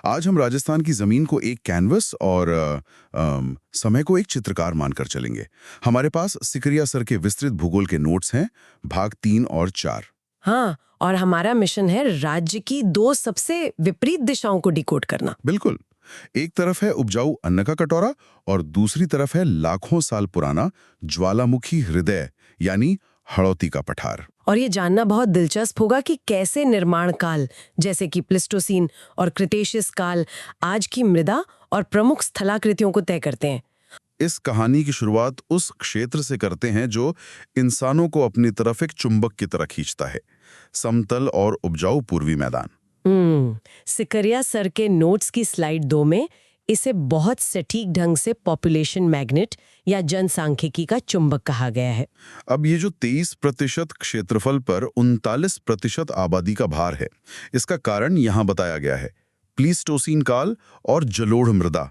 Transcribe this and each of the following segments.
आज हम राजस्थान की जमीन को एक कैनवस और समय को एक चित्रकार मानकर चलेंगे। हमारे पास सिकरिया सर के विस्तृत भूगोल के नोट्स हैं, भाग 3 और 4। हाँ, और हमारा मिशन है राज्य की दो सबसे विपरीत दिशाओं को डिकोड करना। बिल्कुल। एक तरफ है उपजाऊ अन्न का कटोरा और दूसरी तरफ है लाखों साल पुराना ज्वालामुखी हृदय यानी हड़ौती का पठार। और ये जानना बहुत दिलचस्प होगा कि कैसे निर्माण काल जैसे कि प्लिस्टोसीन और क्रिटेशियस काल आज की मृदा और प्रमुख स्थलाकृतियों को तय करते हैं। इस कहानी की शुरुआत उस क्षेत्र से करते हैं जो इंसानों को अपनी तरफ एक चुंबक की तरह खींचता है, समतल और उपजाऊ पूर्वी मैदान। सिकरिया सर के नोट्स की स्लाइड 2 में इसे बहुत सटीक ढंग से पॉपुलेशन मैग्नेट या जनसांख्यिकी का चुंबक कहा गया है। अब ये जो 23% क्षेत्रफल पर 39% आबादी का भार है, इसका कारण यहाँ बताया गया है, प्लीस्टोसीन काल और जलोढ़ मृदा।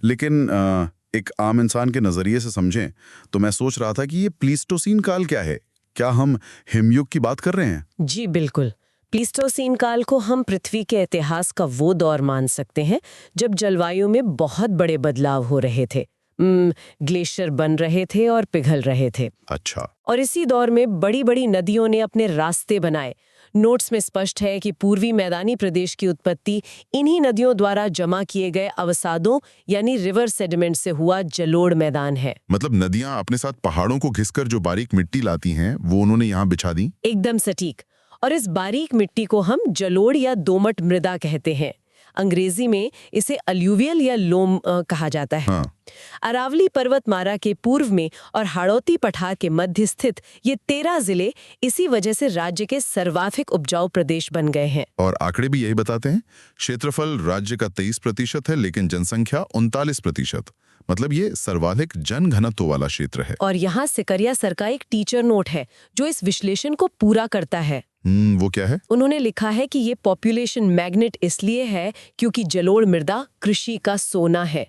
लेकिन एक आम इंसान के नजरिए से समझें तो मैं सोच रहा था कि ये प्लीस्टोसीन काल क्या है? क्या हम हिमयुग की बात कर रहे हैं? जी बिल्कुल। प्लीस्टोसीन काल को हम पृथ्वी के इतिहास का वो दौर मान सकते हैं जब जलवायु में बहुत बड़े बदलाव हो रहे थे। ग्लेशियर बन रहे थे और पिघल रहे थे। अच्छा। और इसी दौर में बड़ी बड़ी नदियों ने अपने रास्ते बनाए। नोट्स में स्पष्ट है कि पूर्वी मैदानी प्रदेश की उत्पत्ति इन्हीं नदियों द्वारा जमा किए गए अवसादों यानी रिवर सेडिमेंट से हुआ जलोढ़ मैदान है। मतलब नदियां अपने साथ पहाड़ों को घिसकर जो बारीक मिट्टी लाती हैं वो उन्होंने यहाँ बिछा दी। एकदम सटीक। और इस बारीक मिट्टी को हम जलोढ़ या दोमट मृदा कहते हैं। अंग्रेजी में इसे अलूवियल या लोम कहा जाता है। हाँ। अरावली पर्वतमाला के पूर्व में और हाड़ौती पठार के मध्य स्थित ये 13 जिले इसी वजह से राज्य के सर्वाधिक उपजाऊ प्रदेश बन गए हैं। और आंकड़े भी यही बताते हैं। क्षेत्रफल राज्य का 23% है लेकिन जनसंख्या 39%। मतलब ये सर्वाधिक जनघनत्व वाला क्षेत्र है। और यहाँ सिकरिया सर का एक टीचर नोट है जो इस विश्लेषण को पूरा करता है। वो क्या है? उन्होंने लिखा है कि ये पॉपुलेशन मैग्नेट इसलिए है क्योंकि जलोढ़ मृदा कृषि का सोना है।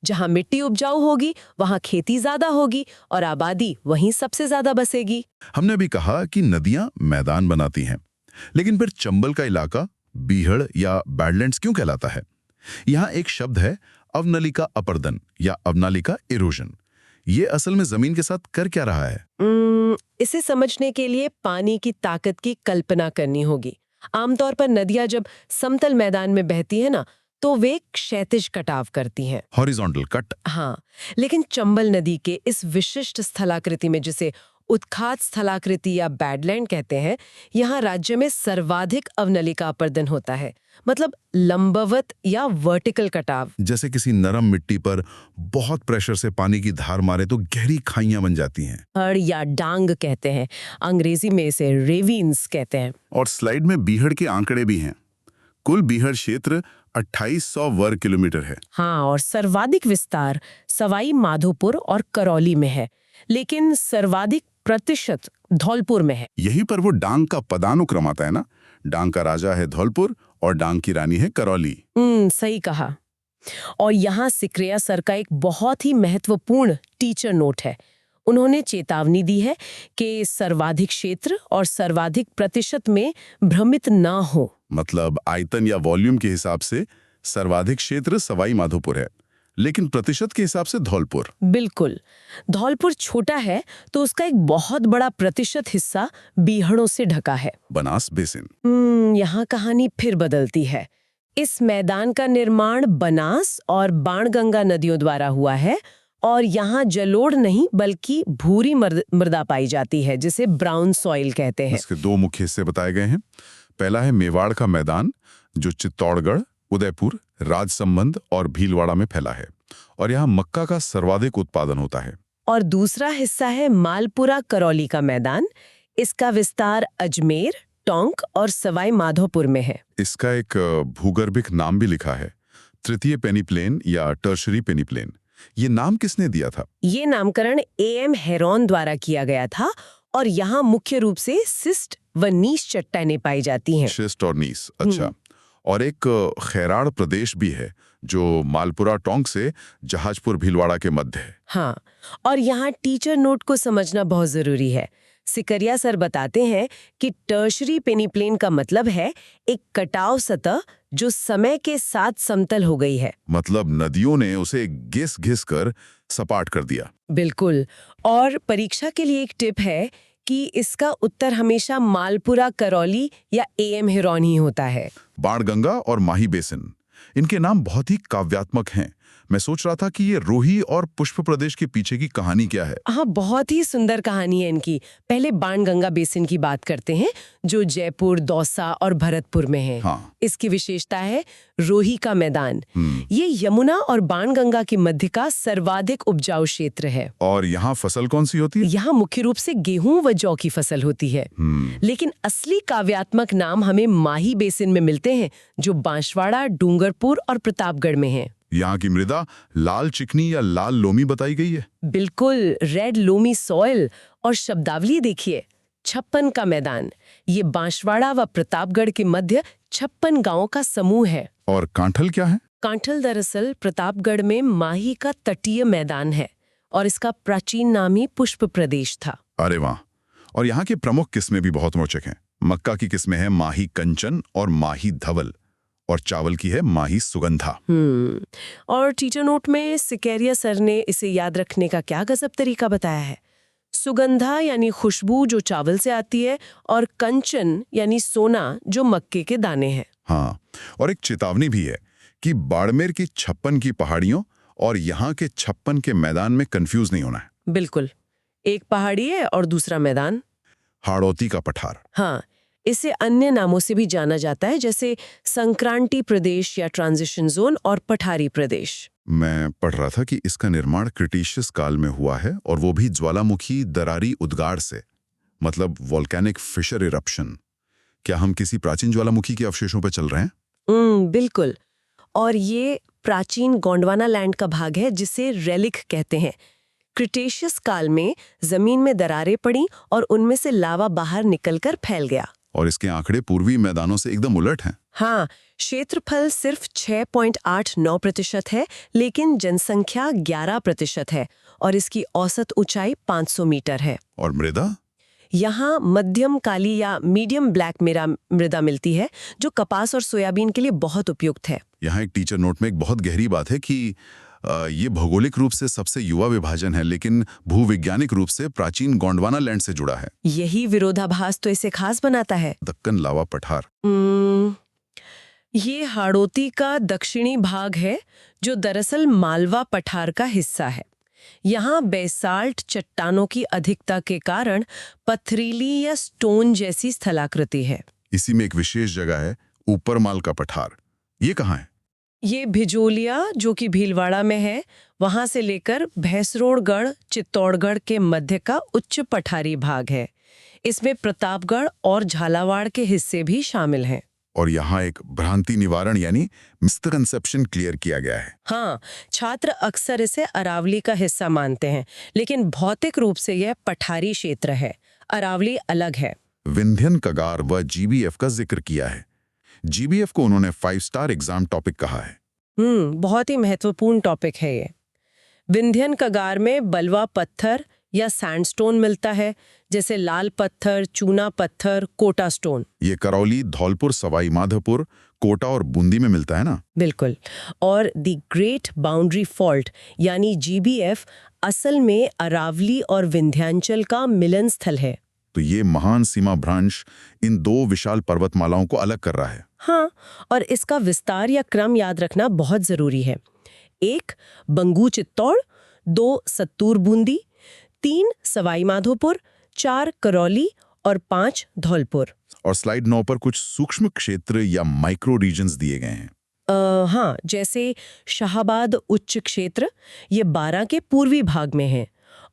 जहाँ मिट्टी उपजाऊ होगी वहाँ खेती ज्यादा होगी और आबादी वहीं सबसे ज्यादा बसेगी। हमने भी कहा कि नदियां मैदान बनाती हैं, लेकिन फिर चंबल का इलाका बीहड़ या बैडलैंड्स क्यों कहलाता है? यहाँ एक शब्द है अवनलिका अपर्दन या अवनालिका इरोजन। ये असल में जमीन के साथ कर क्या रहा है? इसे समझने के लिए पानी की ताकत की कल्पना करनी होगी। आमतौर पर नदियां जब समतल मैदान में बहती है ना तो वे क्षैतिज कटाव करती हैं। Horizontal cut. हाँ, लेकिन चंबल नदी के इस विशिष्ट स्थलाकृति में जिसे उत्खात स्थलाकृति या बैडलैंड कहते हैं, यहाँ राज्य में सर्वाधिक अवनलिका अपर्दन होता है। मतलब लंबवत या वर्टिकल कटाव। जैसे किसी नरम मिट्टी पर बहुत प्रेशर से पानी की धार मारे तो गहरी खाइयां बन जाती हैं। हड़ या डांग कहते हैं, अंग्रेजी में इसे रेविन्स कहते हैं। और स्लाइड में बीहड़ के आंकड़े भी हैं। कुल बीहड़ क्षेत्र 2800 वर्ग किलोमीटर है। हाँ, और सर्वाधिक विस्तार सवाई माधोपुर और करौली में है, लेकिन सर्वाधिक प्रतिशत धौलपुर में है। यहीं पर वो डांग का पदानुक्रम आता है ना। डांग का राजा है धौलपुर और डांग की रानी है करौली। सही कहा। और यहाँ सिकरिया सर का एक बहुत ही महत्वपूर्ण टीचर नोट है। उन्होंने चेतावनी दी है कि सर्वाधिक क्षेत्र और सर्वाधिक प्रतिशत में भ्रमित ना हो। मतलब आयतन या वॉल्यूम के हिसाब से सर्वाधिक क्षेत्र सवाई माधोपुर है, लेकिन प्रतिशत के हिसाब से धौलपुर। बिल्कुल। धौलपुर छोटा है तो उसका एक बहुत बड़ा प्रतिशत हिस्सा बीहड़ों से ढका है। बनास बेसिन। यहाँ कहानी फिर बदलती है। इस मैदान का निर्माण बनास और बाणगंगा नदियों द्वारा हुआ है और यहाँ जलोढ़ नहीं बल्कि भूरी मृदा पाई जाती है जिसे ब्राउन सॉइल कहते हैं। इसके 2 मुख्य हिस्से बताए गए हैं। पहला है मेवाड़ का मैदान जो चित्तौड़गढ़, उदयपुर, राजसंबंध और भीलवाड़ा में फैला है और यहाँ मक्का का सर्वाधिक उत्पादन होता है। और दूसरा हिस्सा है मालपुरा करौली का मैदान। इसका विस्तार अजमेर, टोंक और सवाई माधोपुर में है। इसका एक भूगर्भिक नाम भी लिखा है, तृतीय पेनीप्लेन या टर्शरी पेनीप्लेन। ये नाम किसने दिया था? ये नामकरण A.M. हेरोन द्वारा किया गया था और यहाँ मुख्य रूप से सिस्ट व नीस चट्टानें पाई जाती हैं। शिस्ट और नीस, अच्छा। और एक खैराड़ प्रदेश भी है जो मालपुरा टोंक से जहाजपुर भीलवाड़ा के मध्य है। हाँ, और यहाँ टीचर नोट को समझना बहुत जरूरी है। सिकरिया सर बताते हैं कि टर्शरी पेनीप्लेन का मतलब है एक कटाव सतह जो समय के साथ समतल हो गई है। मतलब नदियों ने उसे घिस घिस कर सपाट कर दिया। बिल्कुल। और परीक्षा के लिए एक टिप है कि इसका उत्तर हमेशा मालपुरा करौली या एएम हिरौन ही होता है। बाणगंगा और माही बेसिन, इनके नाम बहुत ही काव्यात्मक हैं। मैं सोच रहा था कि ये रोही और पुष्प प्रदेश के पीछे की कहानी क्या है। हाँ, बहुत ही सुंदर कहानी है इनकी। पहले बाणगंगा बेसिन की बात करते हैं, जो जयपुर, दौसा और भरतपुर में है। हाँ। इसकी विशेषता है रोही का मैदान। ये यमुना और बाणगंगा के मध्य का सर्वाधिक उपजाऊ क्षेत्र है। और यहाँ फसल कौन सी होती है? यहाँ मुख्य रूप से गेहूं व जौ की फसल होती है। लेकिन असली काव्यात्मक नाम हमें माही बेसिन में मिलते हैं, जो बांसवाड़ा, डूंगरपुर और प्रतापगढ़ में है। यहाँ की मृदा लाल चिकनी या लाल लोमी बताई गई है। बिल्कुल, रेड लोमी सॉइल। और शब्दावली देखिए, 56 का मैदान। ये बांसवाड़ा व प्रतापगढ़ के मध्य 56 गांवों का समूह है। और कांठल क्या है? कांठल दरअसल प्रतापगढ़ में माही का तटीय मैदान है और इसका प्राचीन नाम ही पुष्प प्रदेश था। अरे वाह। और यहाँ की प्रमुख किस्में भी बहुत रोचक हैं। मक्का की किस्में हैं माही कंचन और माही धवल, और चावल की है माही सुगंधा। और टीचर नोट में सिकेरिया सर ने इसे याद रखने का क्या गजब तरीका बताया है। सुगंधा यानी खुशबू जो चावल से आती है, और कंचन यानी सोना जो मक्के के दाने हैं। हाँ, और एक चेतावनी भी है कि बाड़मेर की 56 की पहाड़ियों और यहाँ के 56 के मैदान में कंफ्यूज नहीं होना है। बिल्कुल, एक पहाड़ी है और दूसरा मैदान हाड़ौती का पठार। हाँ, इसे अन्य नामों से भी जाना जाता है, जैसे संक्रांति प्रदेश या ट्रांजिशन जोन और पठारी प्रदेश। मैं पढ़ रहा था कि इसका निर्माण क्रिटेशियस काल में हुआ है, और वो भी ज्वालामुखी दरारी उद्गार से, मतलब वोल्केनिक फिशर इरप्शन। क्या हम किसी प्राचीन ज्वालामुखी के अवशेषों पर चल रहे हैं? बिल्कुल। और ये प्राचीन गोंडवाना लैंड का भाग है, जिसे रेलिक कहते हैं। क्रिटेशियस काल में जमीन में दरारें पड़ी और उनमें से लावा बाहर निकलकर फैल गया। और इसके आंकड़े पूर्वी मैदानों से एकदम उलट हैं। हाँ, क्षेत्रफल सिर्फ 6.89% है, लेकिन जनसंख्या 11% है और इसकी औसत ऊंचाई 500 मीटर है। और मृदा? यहाँ मध्यम काली या मीडियम ब्लैक मृदा मिलती है, जो कपास और सोयाबीन के लिए बहुत उपयुक्त है। यहाँ एक टीचर नोट में एक बहुत गहरी बात है कि ये भौगोलिक रूप से सबसे युवा विभाजन है, लेकिन भूवैज्ञानिक रूप से प्राचीन गोंडवाना लैंड से जुड़ा है। यही विरोधाभास तो इसे खास बनाता है। दक्कन लावा पठार। ये हाड़ौती का दक्षिणी भाग है, जो दरअसल मालवा पठार का हिस्सा है। यहाँ बेसाल्ट चट्टानों की अधिकता के कारण पथरीली या स्टोन जैसी स्थलाकृति है। इसी में एक विशेष जगह है ऊपर माल का पठार। ये कहाँ है? ये भिजोलिया, जो कि भीलवाड़ा में है, वहां से लेकर भैंसरोड़गढ़, चित्तौड़गढ़ के मध्य का उच्च पठारी भाग है। इसमें प्रतापगढ़ और झालावाड़ के हिस्से भी शामिल हैं। और यहाँ एक भ्रांति निवारण यानी मिसकंसेप्शन क्लियर किया गया है। हाँ, छात्र अक्सर इसे अरावली का हिस्सा मानते हैं, लेकिन भौतिक रूप से यह पठारी क्षेत्र है। अरावली अलग है। विंध्यन कगार व जीबीएफ का जिक्र किया है। जीबीएफ को उन्होंने 5 स्टार एग्जाम टॉपिक कहा है। बहुत ही महत्वपूर्ण टॉपिक है ये। विंध्यन कगार में बलवा पत्थर या सैंडस्टोन मिलता है, जैसे लाल पत्थर, चूना पत्थर, कोटा स्टोन। ये करौली, धौलपुर, सवाई माधोपुर, कोटा और बूंदी में मिलता है ना? बिल्कुल। और द ग्रेट बाउंड्री फॉल्ट यानी जीबीएफ असल में अरावली और विंध्याचल का मिलन स्थल है। तो ये महान सीमा भ्रंश इन 2 विशाल पर्वतमालाओं को अलग कर रहा है। हाँ, और इसका विस्तार या क्रम याद रखना बहुत जरूरी है। 1 बंगू चित्तौड़, 2 सत्तूर बूंदी, 3 सवाई माधोपुर, 4 करौली और 5 धौलपुर। और स्लाइड 9 पर कुछ सूक्ष्म क्षेत्र या माइक्रो रीजन्स दिए गए हैं। हाँ, जैसे शाहाबाद उच्च क्षेत्र, ये 12 के पूर्वी भाग में है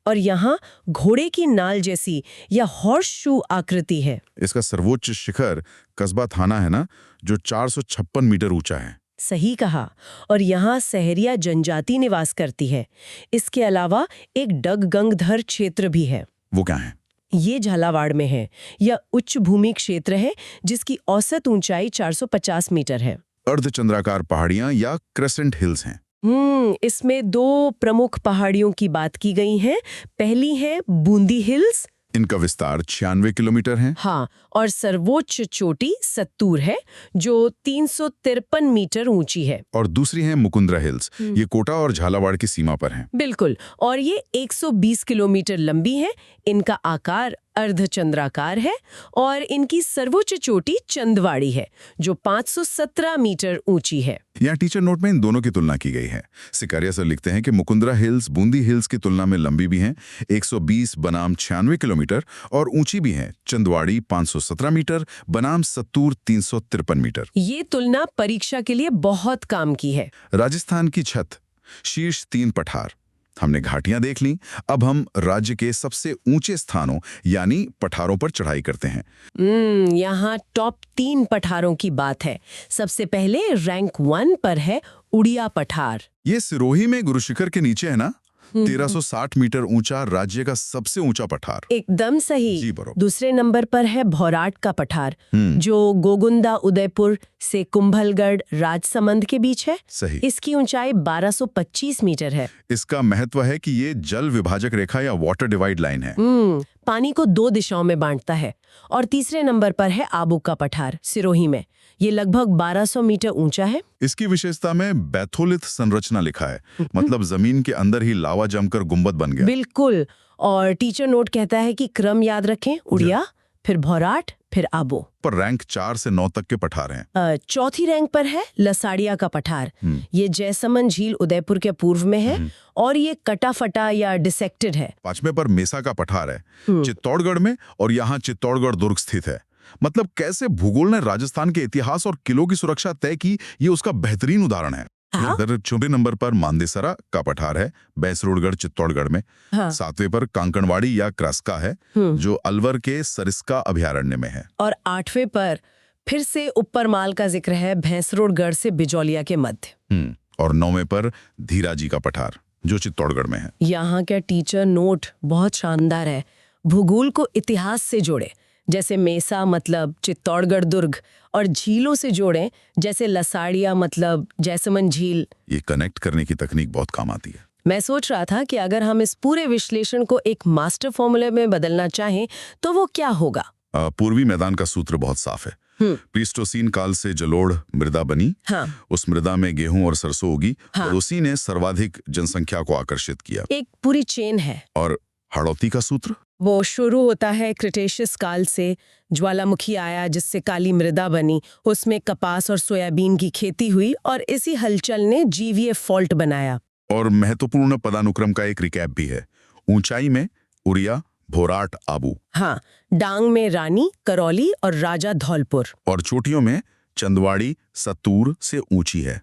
और यहाँ घोड़े की नाल जैसी या हॉर्स शू आकृति है। इसका सर्वोच्च शिखर कस्बा थाना है ना, जो 456 मीटर ऊंचा है। सही कहा। और यहाँ सहरिया जनजाति निवास करती है। इसके अलावा एक डगगंगधर क्षेत्र भी है। वो क्या है? ये झालावाड़ में है। यह उच्च भूमि क्षेत्र है जिसकी औसत ऊंचाई 450 मीटर है। अर्धचंद्राकार पहाड़ियां या क्रेसेंट हिल्स हैं। इसमें 2 प्रमुख पहाड़ियों की बात की गई है। पहली है बूंदी हिल्स, इनका विस्तार 96 किलोमीटर है। हाँ, और सर्वोच्च चोटी सत्तूर है जो 353 मीटर ऊंची है। और दूसरी है मुकुंदरा हिल्स, ये कोटा और झालावाड़ की सीमा पर हैं। बिल्कुल, और ये 120 किलोमीटर लंबी है। इनका आकार अर्धचंद्राकार है और इनकी सर्वोच्च चोटी चंदवाड़ी है जो 517 मीटर ऊंची है। यहाँ टीचर नोट में इन दोनों की तुलना की गई है। सिकारिया सर लिखते हैं कि मुकुंदरा हिल्स बूंदी हिल्स की तुलना में लंबी भी हैं, 120 बनाम 96 किलोमीटर, और ऊंची भी हैं, चंदवाड़ी 517 मीटर बनाम सत्तूर 353 मीटर। ये तुलना परीक्षा के लिए बहुत काम की है। राजस्थान की छत, शीर्ष 3 पठार, हमने घाटियां देख ली। अब हम राज्य के सबसे ऊंचे स्थानों यानी पठारों पर चढ़ाई करते हैं। यहाँ टॉप 3 पठारों की बात है। सबसे पहले रैंक 1 पर है उड़िया पठार। ये सिरोही में गुरुशिखर के नीचे है ना? 1360 मीटर ऊंचा, राज्य का सबसे ऊंचा पठार। एकदम सही। जी बरोबर। दूसरे नंबर पर है भौराट का पठार जो गोगुंदा उदयपुर से कुंभलगढ़ राजसमंद के बीच है। सही। इसकी ऊंचाई 1225 मीटर है। इसका महत्व है कि ये जल विभाजक रेखा या वाटर डिवाइड लाइन है। पानी को 2 दिशाओं में बांटता है। और तीसरे नंबर पर है आबू का पठार सिरोही में। ये लगभग 1200 मीटर ऊंचा है। इसकी विशेषता में बैथोलिथ संरचना लिखा है, मतलब जमीन के अंदर ही लावा जमकर गुंबद बन गया। बिल्कुल। और टीचर नोट कहता है कि क्रम याद रखें, उड़िया, फिर भौराट, फिर आबू। पर रैंक 4 से 9 तक के पठार हैं। चौथी रैंक पर है लसाड़िया का पठार। ये जयसमंद झील उदयपुर के पूर्व में है और ये कटा-फटा या डिसेक्टेड है। 5वें पर मेसा का पठार है, चित्तौड़गढ़ में, और यहाँ चित्तौड़गढ़ दुर्ग स्थित है। मतलब कैसे भूगोल ने राजस्थान के इतिहास और किलों की सुरक्षा तय की, ये उसका बेहतरीन उदाहरण है। इधर 6वें नंबर पर मांदेसरा का पठार है, बैसरोडगढ़ चित्तौड़गढ़ में। 7वें पर कांकणवाड़ी या क्रस्का है जो अलवर के सरिस्का अभयारण्य में है। और 8वें पर फिर से ऊपरमाल का जिक्र है, भैंसरोडगढ़ से बिजौलिया के मध्य। और 9वें पर धीराजी का पठार जो चित्तौड़गढ़ में है। यहाँ का टीचर नोट बहुत शानदार है। भूगोल को इतिहास से जोड़े, जैसे मेसा मतलब चित्तौड़गढ़ दुर्ग, और झीलों से जोड़ें, जैसे लसाड़िया मतलब जयसमंद झील। ये कनेक्ट करने की तकनीक बहुत काम आती है। मैं सोच रहा था कि अगर हम इस पूरे विश्लेषण को एक मास्टर फॉर्मूले में बदलना चाहें तो वो क्या होगा? पूर्वी मैदान का सूत्र बहुत साफ है। प्लीस्टोसीन काल से जलोढ़ मृदा बनी। उस मृदा में गेहूं और सरसों उगी और उसी ने सर्वाधिक जनसंख्या को आकर्षित किया। एक पूरी चेन है। और हाड़ौती का सूत्र? वो शुरू होता है क्रिटेशियस काल से। ज्वालामुखी आया जिससे काली मृदा बनी, उसमें कपास और सोयाबीन की खेती हुई और इसी हलचल ने जीवीए फॉल्ट बनाया। और महत्वपूर्ण पदानुक्रम का एक रिकैप भी है। ऊंचाई में उड़िया, भौराट, आबू। हाँ, डांग में रानी, करौली और राजा धौलपुर। और चोटियों में चंदवाड़ी, सत्तूर से ऊंची है।